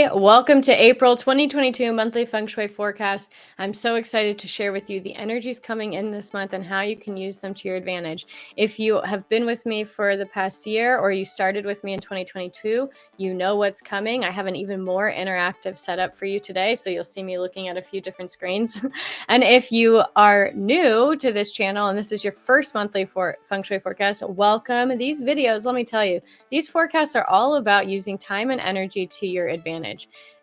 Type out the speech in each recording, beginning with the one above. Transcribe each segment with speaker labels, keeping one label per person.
Speaker 1: Hi, welcome to April 2022 monthly Feng Shui forecast. I'm so excited to share with you the energies coming in this month and how you can use them to your advantage. If you have been with me for the past year or you started with me in 2022, you know what's coming. I have an even more interactive setup for you today, so you'll see me looking at a few different screens. And if you are new to this channel and this is your first monthly Feng Shui forecast, welcome. These videos, let me tell you, these forecasts are all about using time and energy to your advantage.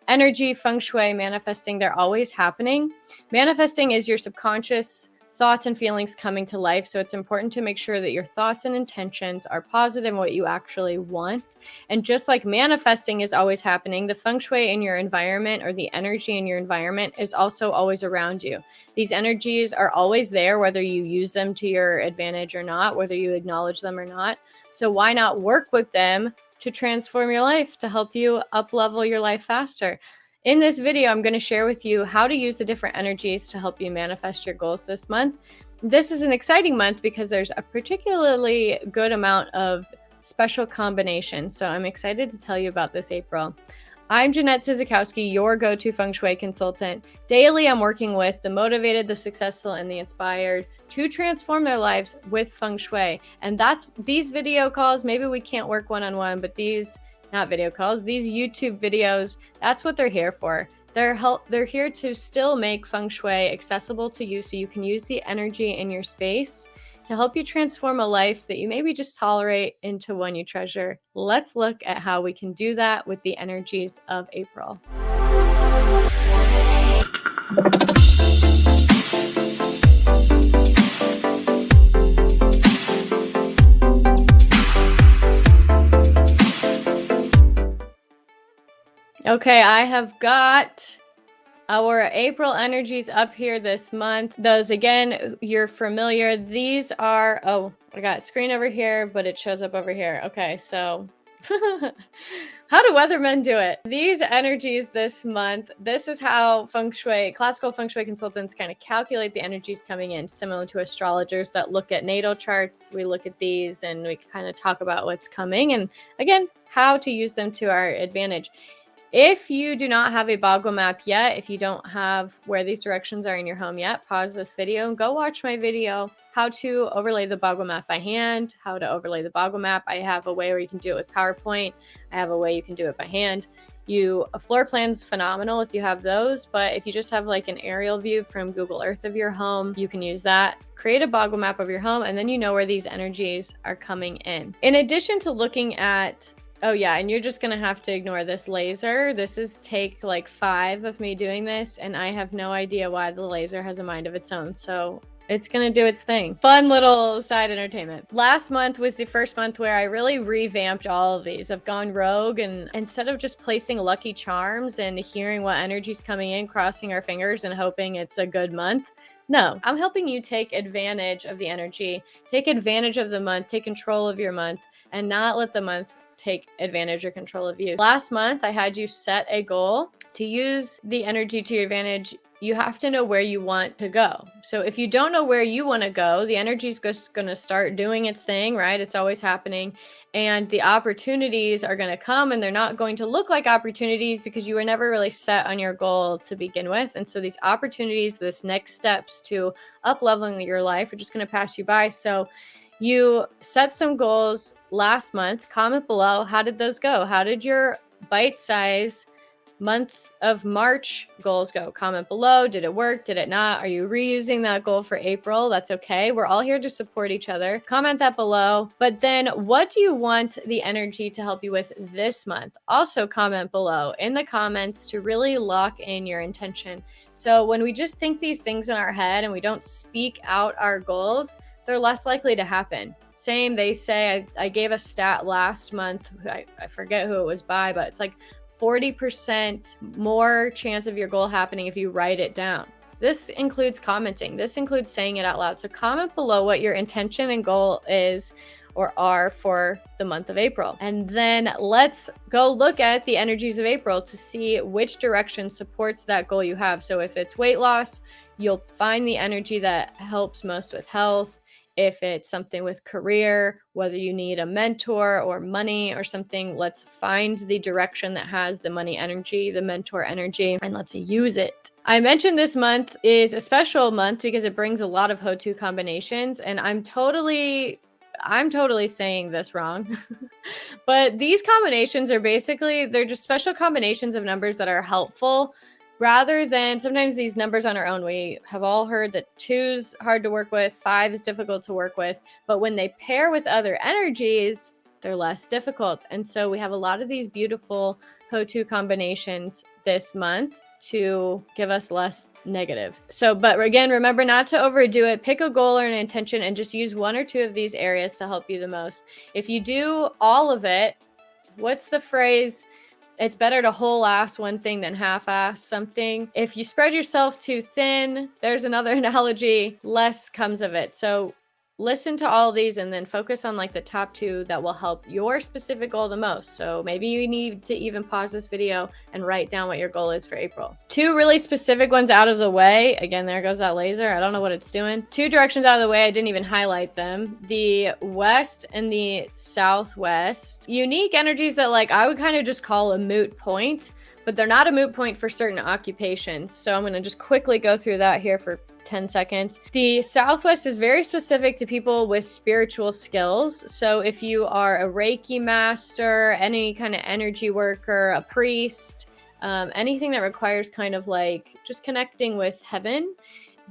Speaker 1: Energy, feng shui, manifesting, they're always happening. Manifesting is your subconscious thoughts and feelings coming to life. So it's important to make sure that your thoughts and intentions are positive and what you actually want. And just like manifesting is always happening, the feng shui in your environment or the energy in your environment is also always around you. These energies are always there, whether you use them to your advantage or not, whether you acknowledge them or not. So why not work with them to transform your life, to help you up-level your life faster? In this video, I'm going to share with you how to use the different energies to help you manifest your goals this month. This is an exciting month because there's a particularly good amount of special combinations. So I'm excited to tell you about this April. I'm Jeanette Sizikowski, your go-to Feng Shui consultant. Daily, I'm working with the motivated, the successful, and the inspired to transform their lives with Feng Shui. And that's these video calls. Maybe we can't work one-on-one, but these, not video calls, these YouTube videos, that's what they're here for. They're here to still make Feng Shui accessible to you so you can use the energy in your space to help you transform a life that you maybe just tolerate into one you treasure. Let's look at how we can do that with the energies of April. Okay, I have got our April energies up here this month. Those, again, you're familiar. These are, oh, I got screen over here, but it shows up over here. Okay, so how do weathermen do it? These energies this month, this is how Feng Shui, classical Feng Shui consultants kind of calculate the energies coming in, similar to astrologers that look at natal charts. We look at these and we kind of talk about what's coming and, again, how to use them to our advantage. If you do not have a Bagua map yet, if you don't have where these directions are in your home yet, pause this video and go watch my video, how to overlay the Bagua map by hand, how to overlay the Bagua map. I have a way where you can do it with PowerPoint. I have a way you can do it by hand. A floor plan's phenomenal if you have those, but if you just have like an aerial view from Google Earth of your home, you can use that. Create a Bagua map of your home, and then you know where these energies are coming in. In addition to looking at, oh yeah, and you're just gonna have to ignore this laser. This is take like 5 of me doing this, and I have no idea why the laser has a mind of its own. So it's gonna do its thing. Fun little side entertainment. Last month was the first month where I really revamped all of these. I've gone rogue, and instead of just placing lucky charms and hearing what energy's coming in, crossing our fingers and hoping it's a good month, no, I'm helping you take advantage of the energy, take advantage of the month, take control of your month, and not let the month take advantage or control of you. Last month, I had you set a goal. To use the energy to your advantage, you have to know where you want to go. So if you don't know where you want to go, the energy is just going to start doing its thing, right? It's always happening. And the opportunities are going to come, and they're not going to look like opportunities because you were never really set on your goal to begin with. And so these opportunities, this next steps to up-leveling your life are just going to pass you by. So you set some goals last month. Comment below, how did those go? How did your bite-size month of March goals go? Comment below. Did it work? Did it not? Are you reusing that goal for April? That's okay. We're all here to support each other. Comment that below. But then what do you want the energy to help you with this month? Also comment below in the comments to really lock in your intention. So when we just think these things in our head and we don't speak out our goals, they're less likely to happen. Same, they say, I gave a stat last month, I forget who it was by, but it's like 40% more chance of your goal happening if you write it down. This includes commenting. This includes saying it out loud. So comment below what your intention and goal is or are for the month of April. And then let's go look at the energies of April to see which direction supports that goal you have. So if it's weight loss, you'll find the energy that helps most with health. if it's something with career, whether you need a mentor or money or something, let's find the direction that has the money energy, the mentor energy, and let's use it. I mentioned this month is a special month because it brings a lot of HOTU combinations, and I'm totally saying this wrong. But these combinations are basically, they're just special combinations of numbers that are helpful rather than sometimes these numbers on our own. We have all heard that 2's hard to work with, 5 is difficult to work with, but when they pair with other energies, they're less difficult. And so we have a lot of these beautiful HOTU combinations this month to give us less negative. So, but again, remember not to overdo it. Pick a goal or an intention and just use 1 or 2 of these areas to help you the most. If you do all of it, what's the phrase? It's better to whole ass one thing than half ass something. If you spread yourself too thin, there's another analogy, less comes of it. So listen to all of these and then focus on like the top 2 that will help your specific goal the most. So maybe you need to even pause this video and write down what your goal is for April. 2 really specific ones out of the way. Again, there goes that laser. I don't know what it's doing. 2 directions out of the way. I didn't even highlight them. The west and the southwest. Unique energies that like I would kind of just call a moot point, but they're not a moot point for certain occupations. So I'm going to just quickly go through that here for 10 seconds. The Southwest is very specific to people with spiritual skills. So if you are a Reiki master, any kind of energy worker, a priest, anything that requires kind of like just connecting with heaven,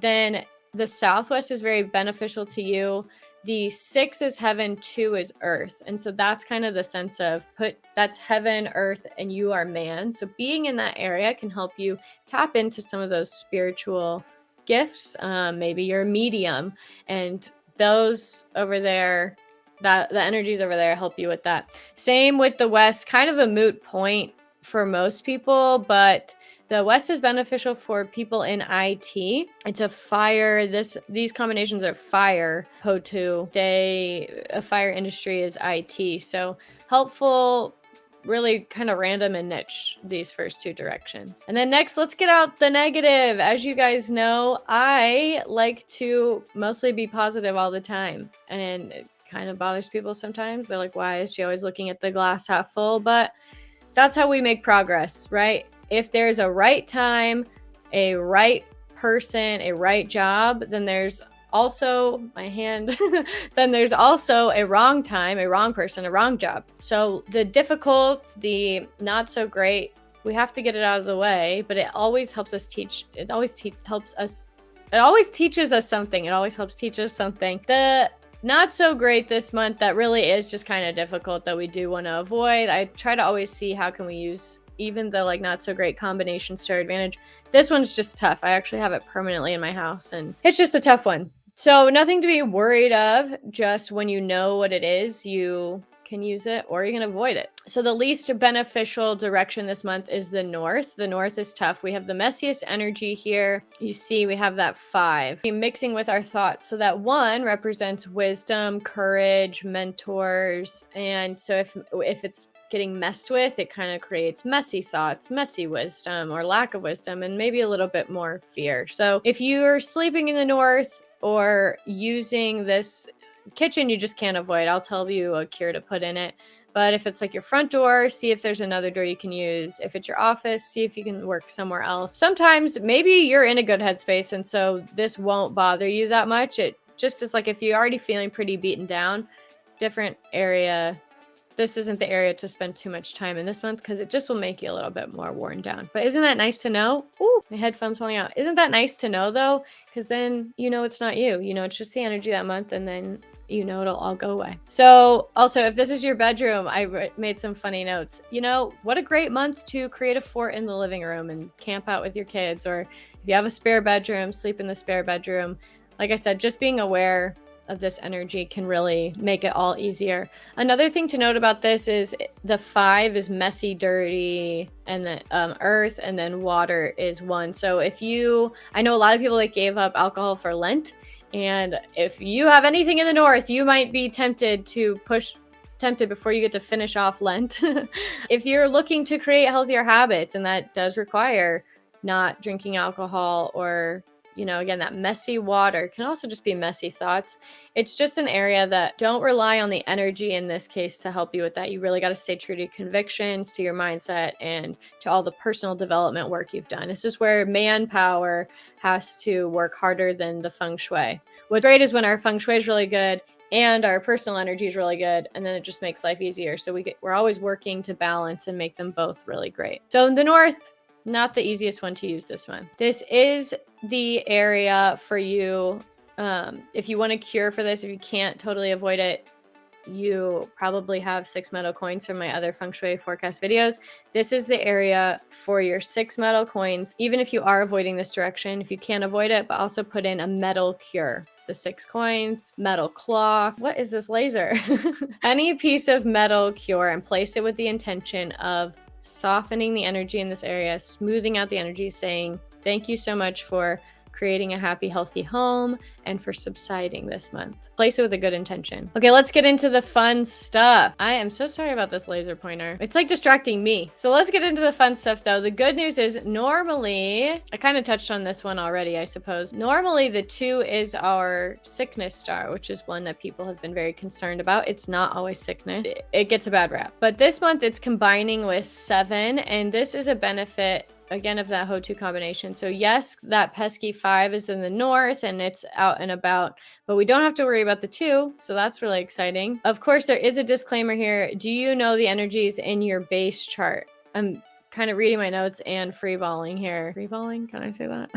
Speaker 1: then the Southwest is very beneficial to you. The 6 is heaven, 2 is earth. And so that's kind of the sense of that's heaven, earth, and you are man. So being in that area can help you tap into some of those spiritual gifts. Maybe you're a medium and those over there, that the energies over there help you with that. Same with the West, kind of a moot point for most people, but the West is beneficial for people in IT. It's a fire. These combinations are fire. HOTU. A fire industry is IT. So helpful, really kind of random and niche, these first 2 directions. And then next, let's get out the negative. As you guys know, I like to mostly be positive all the time. And it kind of bothers people sometimes. They're like, why is she always looking at the glass half full? But that's how we make progress, right? If there's a right time, a right person, a right job, then there's also then there's also a wrong time, a wrong person, a wrong job. So the difficult, the not so great, we have to get it out of the way, but it always helps us teach. It always teaches us something. It always helps teach us something. The not so great this month, that really is just kind of difficult, that we do want to avoid. I try to always see how can we use even the like not so great combinations to our advantage. This one's just tough. I actually have it permanently in my house and it's just a tough one. So nothing to be worried of. Just when you know what it is, you can use it or you can avoid it. So the least beneficial direction this month is the north. The north is tough. We have the messiest energy here. You see, we have that 5 mixing with our thoughts. So that 1 represents wisdom, courage, mentors. And so if it's getting messed with, it kind of creates messy thoughts, messy wisdom, or lack of wisdom, and maybe a little bit more fear. So if you're sleeping in the north or using this kitchen, you just can't avoid. I'll tell you a cure to put in it. But if it's like your front door, see if there's another door you can use. If it's your office, see if you can work somewhere else. Sometimes maybe you're in a good headspace and so this won't bother you that much. It just is like if you're already feeling pretty beaten down, different area. This isn't the area to spend too much time in this month because it just will make you a little bit more worn down. But isn't that nice to know? Ooh, my headphones falling out. Isn't that nice to know though? Because then you know it's not you. You know, it's just the energy that month and then you know it'll all go away. So also, if this is your bedroom, I made some funny notes. You know, what a great month to create a fort in the living room and camp out with your kids. Or if you have a spare bedroom, sleep in the spare bedroom. Like I said, just being aware of this energy can really make it all easier. Another thing to note about this is the 5 is messy, dirty, and the earth, and then water is 1. So I know a lot of people that gave up alcohol for Lent, and if you have anything in the north, you might be tempted before you get to finish off Lent. If you're looking to create healthier habits, and that does require not drinking alcohol or you know, again, that messy water can also just be messy thoughts. It's just an area that don't rely on the energy in this case to help you with that. You really got to stay true to your convictions, to your mindset, and to all the personal development work you've done. This is where manpower has to work harder than the feng shui. What's great is when our feng shui is really good and our personal energy is really good, and then it just makes life easier. So we're always working to balance and make them both really great. So in the north, not the easiest one to use this month. This is the area for you. If you want to cure for this, if you can't totally avoid it, you probably have 6 metal coins from my other feng shui forecast videos. This is the area for your 6 metal coins. Even if you are avoiding this direction, if you can't avoid it, but also put in a metal cure. The 6 coins, metal clock. What is this laser? Any piece of metal cure, and place it with the intention of softening the energy in this area, smoothing out the energy, saying thank you so much for creating a happy, healthy home and for subsiding this month. Place it with a good intention. Okay, let's get into the fun stuff. I am so sorry about this laser pointer. It's like distracting me. So let's get into the fun stuff though. The good news is normally, I kind of touched on this one already, I suppose. Normally the 2 is our sickness star, which is one that people have been very concerned about. It's not always sickness. It gets a bad rap. But this month it's combining with 7, and this is a benefit again of that Ho2 combination. So yes, that pesky 5 is in the north and it's out and about, but we don't have to worry about the 2. So that's really exciting. Of course, there is a disclaimer here. Do you know the energies in your base chart? I'm kind of reading my notes and freeballing here. Freeballing? Can I say that?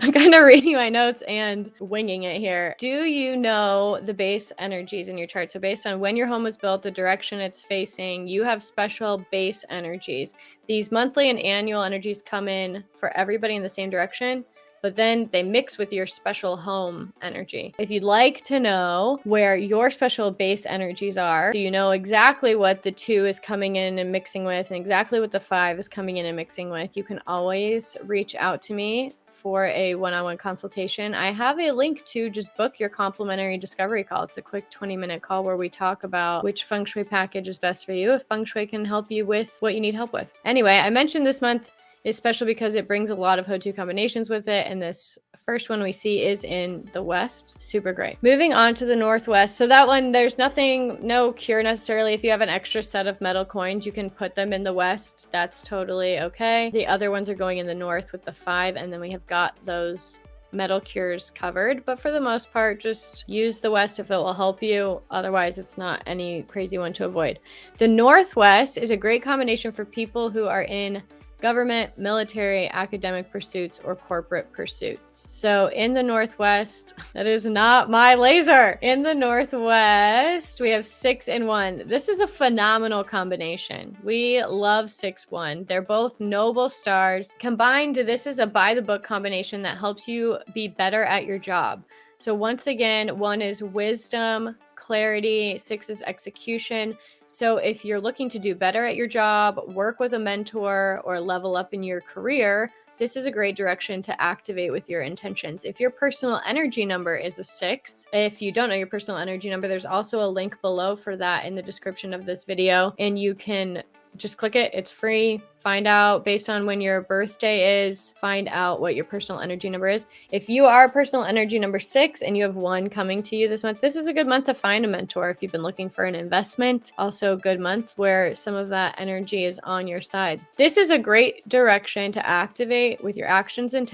Speaker 1: I'm kind of reading my notes and winging it here. Do you know the base energies in your chart? So based on when your home was built, the direction it's facing, you have special base energies. These monthly and annual energies come in for everybody in the same direction, but then they mix with your special home energy. If you'd like to know where your special base energies are, so you know exactly what the 2 is coming in and mixing with and exactly what the 5 is coming in and mixing with, you can always reach out to me for a one-on-one consultation. I have a link to just book your complimentary discovery call. It's a quick 20-minute call where we talk about which feng shui package is best for you, if feng shui can help you with what you need help with. Anyway, I mentioned this month is special because it brings a lot of Ho2 combinations with it, and this first one we see is in the west. Super great. Moving on to the northwest. So that one, there's nothing, no cure necessarily. If you have an extra set of metal coins, you can put them in the west. That's totally okay. The other ones are going in the north with the 5, and then we have got those metal cures covered, but for the most part, just use the west if it will help you. Otherwise, it's not any crazy one to avoid. The northwest is a great combination for people who are in government, military, academic pursuits, or corporate pursuits. So in the northwest, that is not my laser. In the northwest, we have 6 and 1. This is a phenomenal combination. We love 6-1. They're both noble stars. Combined, this is a by the book combination that helps you be better at your job. So once again, 1 is wisdom, clarity, 6 is execution. So if you're looking to do better at your job, work with a mentor, or level up in your career, this is a great direction to activate with your intentions. If your personal energy number is a 6, if you don't know your personal energy number, there's also a link below for that in the description of this video, and you can just click it. It's free. Find out based on when your birthday is, find out what your personal energy number is. If you are personal energy number 6 and you have 1 coming to you this month, this is a good month to find a mentor if you've been looking for an investment. Also a good month where some of that energy is on your side. This is a great direction to activate with your actions and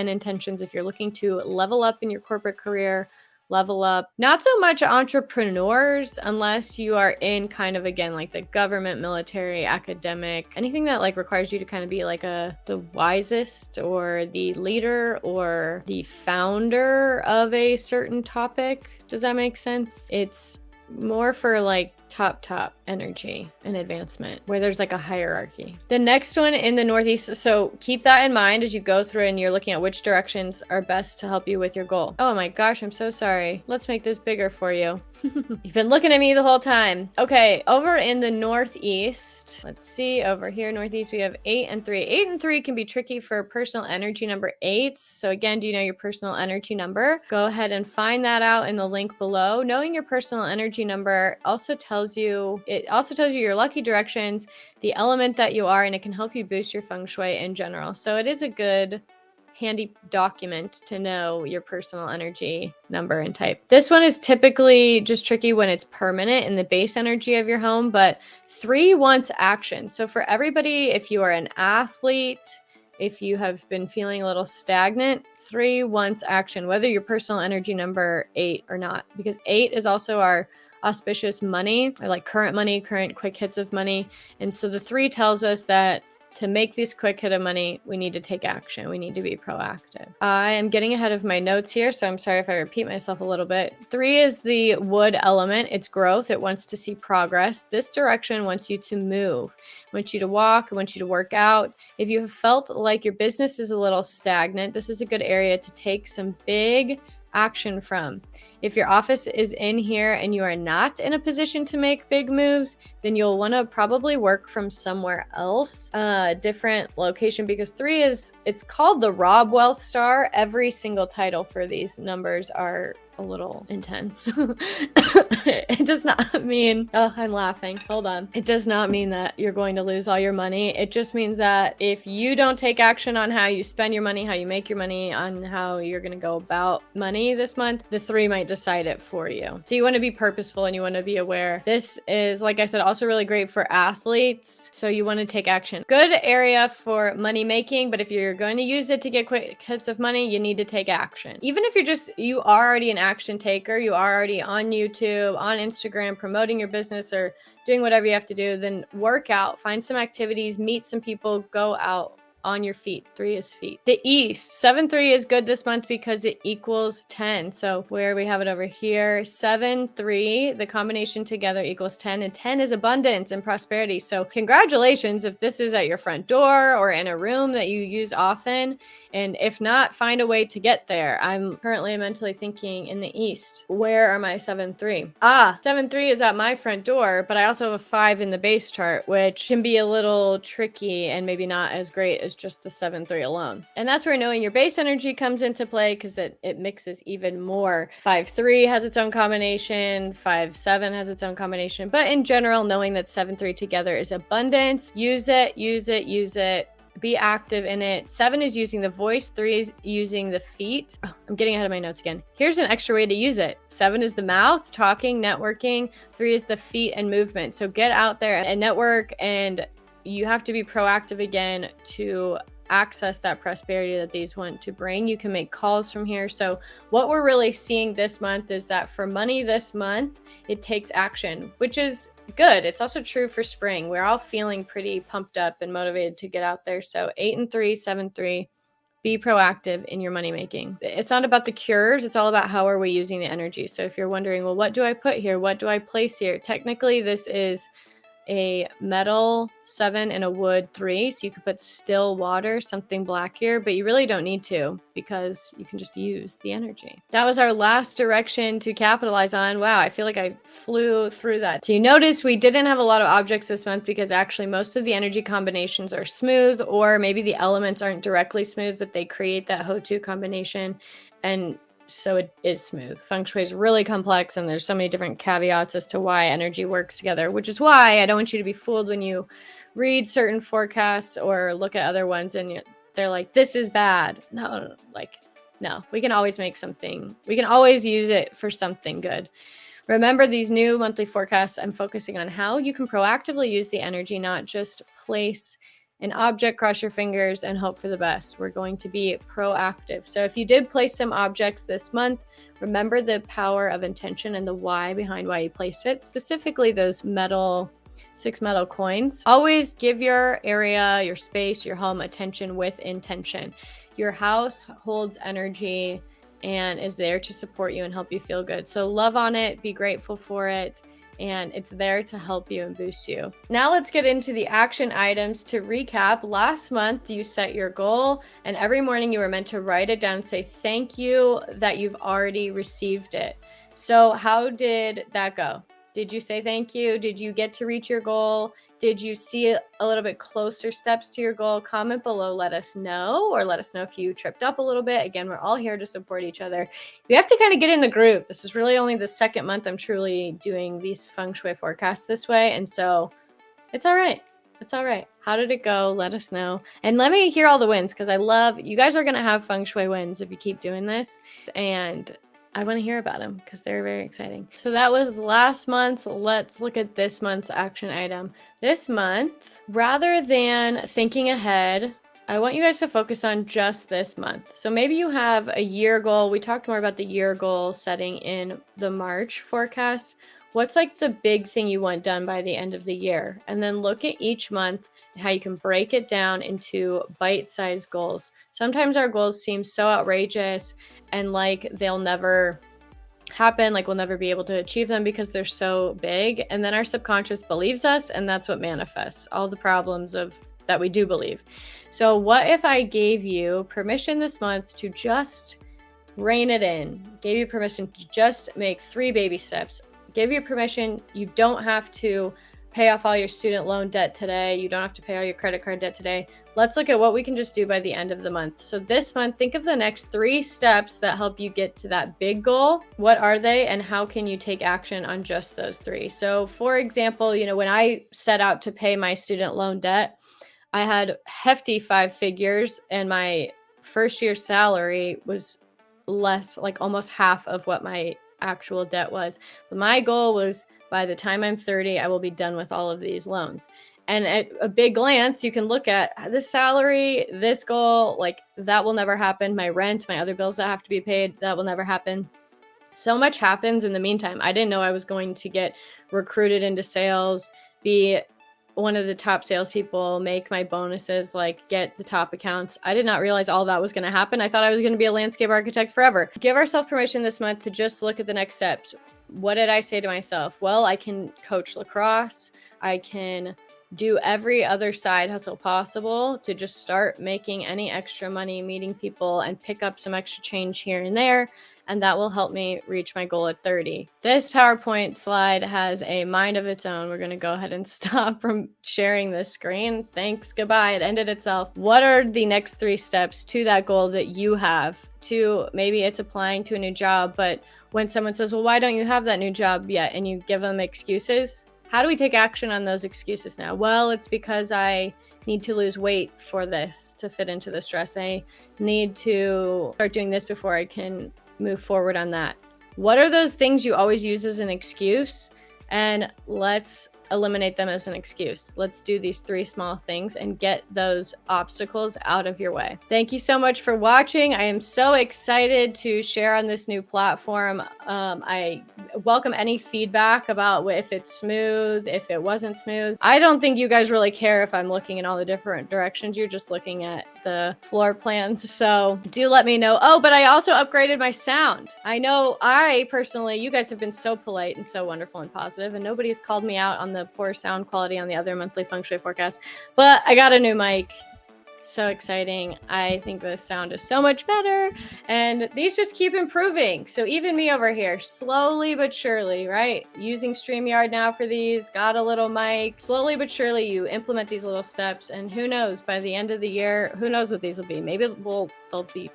Speaker 1: intentions if you're looking to level up in your corporate career, level up. Not so much entrepreneurs unless you are in kind of, again, like the government, military, academic, anything that like requires you to kind of be like the wisest or the leader or the founder of a certain topic. Does that make sense? It's more for like top energy and advancement where there's like a hierarchy. The next one in the northeast, so keep that in mind as you go through and you're looking at which directions are best to help you with your goal. Oh my gosh, I'm so sorry. Let's make this bigger for you. You've been looking at me the whole time. Okay, over in the northeast, let's see, over here northeast we have 8 and 3. 8 and 3 can be tricky for personal energy number 8. So again, do you know your personal energy number? Go ahead and find that out in the link below. Knowing your personal energy number also tells you your lucky directions, the element that you are, and it can help you boost your feng shui in general. So it is a good handy document to know your personal energy number and type. This one is typically just tricky when it's permanent in the base energy of your home, but 3 wants action. So for everybody, if you are an athlete, if you have been feeling a little stagnant, 3 wants action, whether your personal energy number 8 or not, because 8 is also our auspicious money, or like current money, current quick hits of money. And so the 3 tells us that to make this quick hit of money, we need to take action. We need to be proactive. I am getting ahead of my notes here, so I'm sorry if I repeat myself a little bit. 3 is the wood element. It's growth. It wants to see progress. This direction wants you to move. It wants you to walk. It wants you to work out. If you have felt like your business is a little stagnant, this is a good area to take some big action from. If your office is in here and you are not in a position to make big moves, then you'll want to probably work from somewhere else, different location, because 3 it's called the Rob Wealth Star. Every single title for these numbers are a little intense. It does not mean, oh, I'm laughing. Hold on. It does not mean that you're going to lose all your money. It just means that if you don't take action on how you spend your money, how you make your money, on how you're going to go about money this month, the 3 might decide it for you. So you want to be purposeful and you want to be aware. This is, like I said, also really great for athletes. So you want to take action. Good area for money making, but if you're going to use it to get quick hits of money, you need to take action. Even if you are already an action taker, you are already on YouTube, on Instagram, promoting your business or doing whatever you have to do, then work out, find some activities, meet some people, go out on your feet. 3 is feet. The East, 7-3 is good this month because it equals 10. So where we have it over here, 7-3, the combination together equals 10, and 10 is abundance and prosperity. So congratulations if this is at your front door or in a room that you use often. And if not, find a way to get there. I'm currently mentally thinking in the East. Where are my 7-3? 7-3 is at my front door, but I also have a 5 in the base chart, which can be a little tricky and maybe not as great as just the 7-3 alone. And that's where knowing your base energy comes into play, because it mixes even more. 5-3 has its own combination, 5-7 has its own combination, but in general, knowing that 7-3 together is abundance. Use it, use it, use it. Be active in it. 7 is using the voice. 3 is using the feet. Oh, I'm getting ahead of my notes again. Here's an extra way to use it. 7 is the mouth, talking, networking. 3 is the feet and movement. So get out there and network, and you have to be proactive again to access that prosperity that these want to bring. You can make calls from here. So what we're really seeing this month is that for money this month, it takes action, which is good. It's also true for spring. We're all feeling pretty pumped up and motivated to get out there. So 8-3, 7-3, be proactive in your money making. It's not about the cures. It's all about how are we using the energy. So if you're wondering, well, what do I put here? What do I place here? Technically, this is a metal 7 and a wood 3, so you could put still water, something black here, but you really don't need to, because you can just use the energy. That was our last direction to capitalize on. Wow, I feel like I flew through that. So you notice we didn't have a lot of objects this month, because actually most of the energy combinations are smooth, or maybe the elements aren't directly smooth, but they create that Ho-Tu combination, and so it is smooth. Feng Shui is really complex, and there's so many different caveats as to why energy works together, which is why I don't want you to be fooled when you read certain forecasts or look at other ones and they're like, this is bad. No, we can always make something. We can always use it for something good. Remember, these new monthly forecasts, I'm focusing on how you can proactively use the energy, not just place an object, cross your fingers, and hope for the best. We're going to be proactive. So if you did place some objects this month, remember the power of intention and the why behind why you placed it, specifically those 6 metal coins. Always give your area, your space, your home attention with intention. Your house holds energy and is there to support you and help you feel good. So love on it, be grateful for it, and it's there to help you and boost you. Now let's get into the action items. To recap, last month you set your goal, and every morning you were meant to write it down and say thank you that you've already received it. So how did that go? Did you say thank you? Did you get to reach your goal? Did you see a little bit closer steps to your goal? Comment below, let us know, or let us know if you tripped up a little bit. Again, we're all here to support each other. We have to kind of get in the groove. This is really only the second month I'm truly doing these Feng Shui forecasts this way, and so it's all right. It's all right. How did it go? Let us know. And let me hear all the wins, because I love, you guys are going to have feng shui wins if you keep doing this. And I want to hear about them because they're very exciting. So that was last month's. Let's look at this month's action item. This month, rather than thinking ahead, I want you guys to focus on just this month. So maybe you have a year goal. We talked more about the year goal setting in the March forecast. What's like the big thing you want done by the end of the year? And then look at each month and how you can break it down into bite-sized goals. Sometimes our goals seem so outrageous and like they'll never happen, like we'll never be able to achieve them because they're so big. And then our subconscious believes us, and that's what manifests all the problems of that we do believe. So what if I gave you permission this month to just rein it in, gave you permission to just make 3 baby steps, give you permission, you don't have to pay off all your student loan debt today, you don't have to pay all your credit card debt today. Let's look at what we can just do by the end of the month. So this month, think of the next 3 steps that help you get to that big goal. What are they, and how can you take action on just those 3? So for example, you know, when I set out to pay my student loan debt, I had hefty 5 figures, and my first year's salary was less, like almost half of what my actual debt was. But my goal was, by the time I'm 30, I will be done with all of these loans. And at a big glance, you can look at this salary, this goal, like that will never happen. My rent, my other bills that have to be paid, that will never happen. So much happens in the meantime. I didn't know I was going to get recruited into sales, be one of the top salespeople, make my bonuses, like get the top accounts. I did not realize all that was going to happen. I thought I was going to be a landscape architect forever. Give ourselves permission this month to just look at the next steps. What did I say to myself? Well, I can coach lacrosse. I can do every other side hustle possible to just start making any extra money, meeting people, and pick up some extra change here and there. And that will help me reach my goal at 30. This PowerPoint slide has a mind of its own. We're going to go ahead and stop from sharing this screen. Thanks. Goodbye. It ended itself. What are the next 3 steps to that goal that you have? To maybe it's applying to a new job, but when someone says, well, why don't you have that new job yet? And you give them excuses. How do we take action on those excuses now? Well, it's because I need to lose weight for this to fit into this dress. I need to start doing this before I can move forward on that. What are those things you always use as an excuse? And let's eliminate them as an excuse. Let's do these 3 small things and get those obstacles out of your way. Thank you so much for watching. I am so excited to share on this new platform. I welcome any feedback about if it's smooth, if it wasn't smooth. I don't think you guys really care if I'm looking in all the different directions. You're just looking at the floor plans. So do let me know. Oh, but I also upgraded my sound. I know I personally, you guys have been so polite and so wonderful and positive, and nobody's called me out on the poor sound quality on the other monthly feng shui forecast, but I got a new mic. So exciting. I think the sound is so much better, and these just keep improving. So even me over here, slowly but surely, right? Using StreamYard now for these, got a little mic. Slowly but surely you implement these little steps, and who knows, by the end of the year, who knows what these will be. Maybe they'll be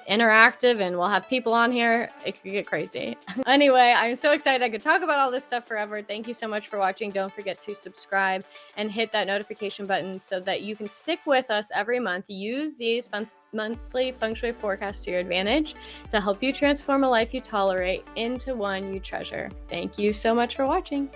Speaker 1: interactive and we'll have people on here. It could get crazy. Anyway, I'm so excited. I could talk about all this stuff forever. Thank you so much for watching. Don't forget to subscribe and hit that notification button so that you can stick with us every month. Use these monthly feng shui forecasts to your advantage to help you transform a life you tolerate into one you treasure. Thank you so much for watching.